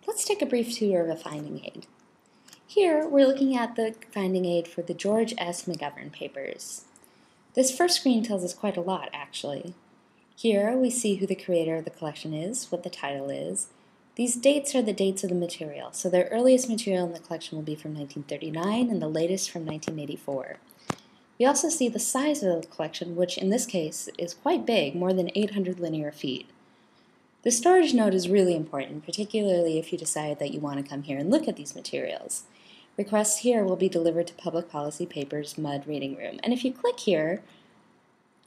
Let's take a brief tour of a finding aid. Here, we're looking at the finding aid for the George S. McGovern papers. This first screen tells us quite a lot, actually. Here, we see who the creator of the collection is, what the title is. These dates are the dates of the material, so their earliest material in the collection will be from 1939 and the latest from 1984. We also see the size of the collection, which in this case is quite big, more than 800 linear feet. The storage note is really important, particularly if you decide that you want to come here and look at these materials. Requests here will be delivered to Public Policy Papers Mudd Reading Room, and if you click here,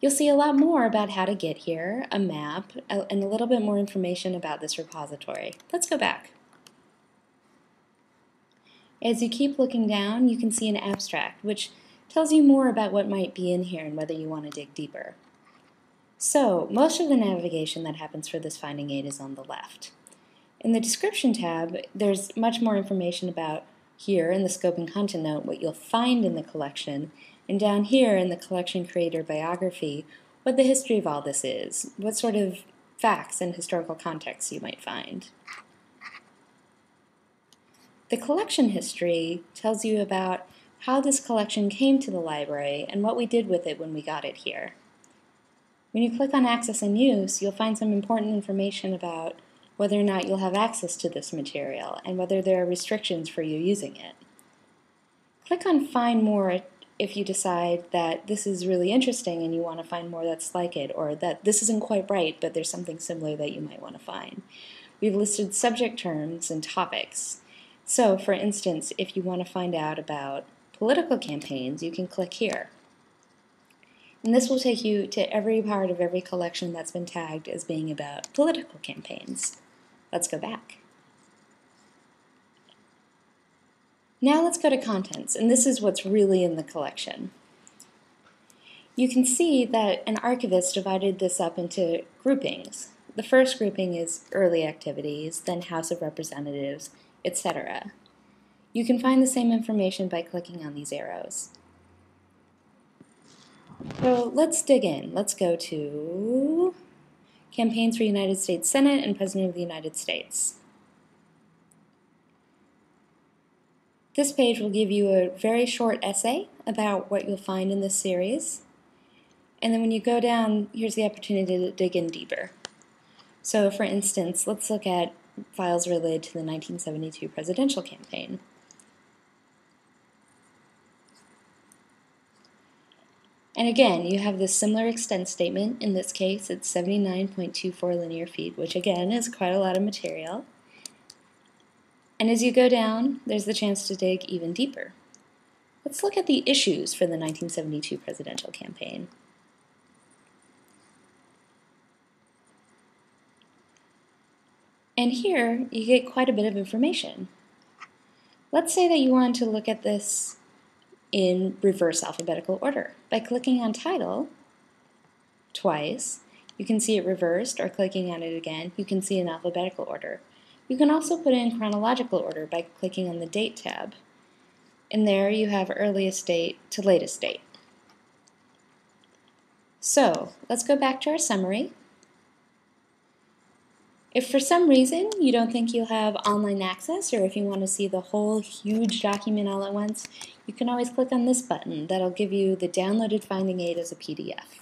you'll see a lot more about how to get here, a map, and a little bit more information about this repository. Let's go back. As you keep looking down, you can see an abstract, which tells you more about what might be in here and whether you want to dig deeper. So, most of the navigation that happens for this finding aid is on the left. In the description tab, there's much more information about here in the scope and content note what you'll find in the collection, and down here in the collection creator biography, what the history of all this is, what sort of facts and historical context you might find. The collection history tells you about how this collection came to the library and what we did with it when we got it here. When you click on Access and Use, you'll find some important information about whether or not you'll have access to this material and whether there are restrictions for you using it. Click on Find More if you decide that this is really interesting and you want to find more that's like it, or that this isn't quite right but there's something similar that you might want to find. We've listed subject terms and topics. So, for instance, if you want to find out about political campaigns, you can click here. And this will take you to every part of every collection that's been tagged as being about political campaigns. Let's go back. Now let's go to contents, and this is what's really in the collection. You can see that an archivist divided this up into groupings. The first grouping is early activities, then House of Representatives, etc. You can find the same information by clicking on these arrows. So let's dig in. Let's go to Campaigns for United States Senate and President of the United States. This page will give you a very short essay about what you'll find in this series. And then when you go down, here's the opportunity to dig in deeper. So for instance, let's look at files related to the 1972 presidential campaign. And again, you have this similar extent statement. In this case, it's 79.24 linear feet, which again is quite a lot of material. And as you go down, there's the chance to dig even deeper. Let's look at the issues for the 1972 presidential campaign. And here, you get quite a bit of information. Let's say that you want to look at this in reverse alphabetical order. By clicking on title twice, you can see it reversed, or clicking on it again, you can see in alphabetical order. You can also put it in chronological order by clicking on the date tab. And there you have earliest date to latest date. So, let's go back to our summary. If for some reason you don't think you'll have online access, or if you want to see the whole huge document all at once, you can always click on this button. That'll give you the downloaded finding aid as a PDF.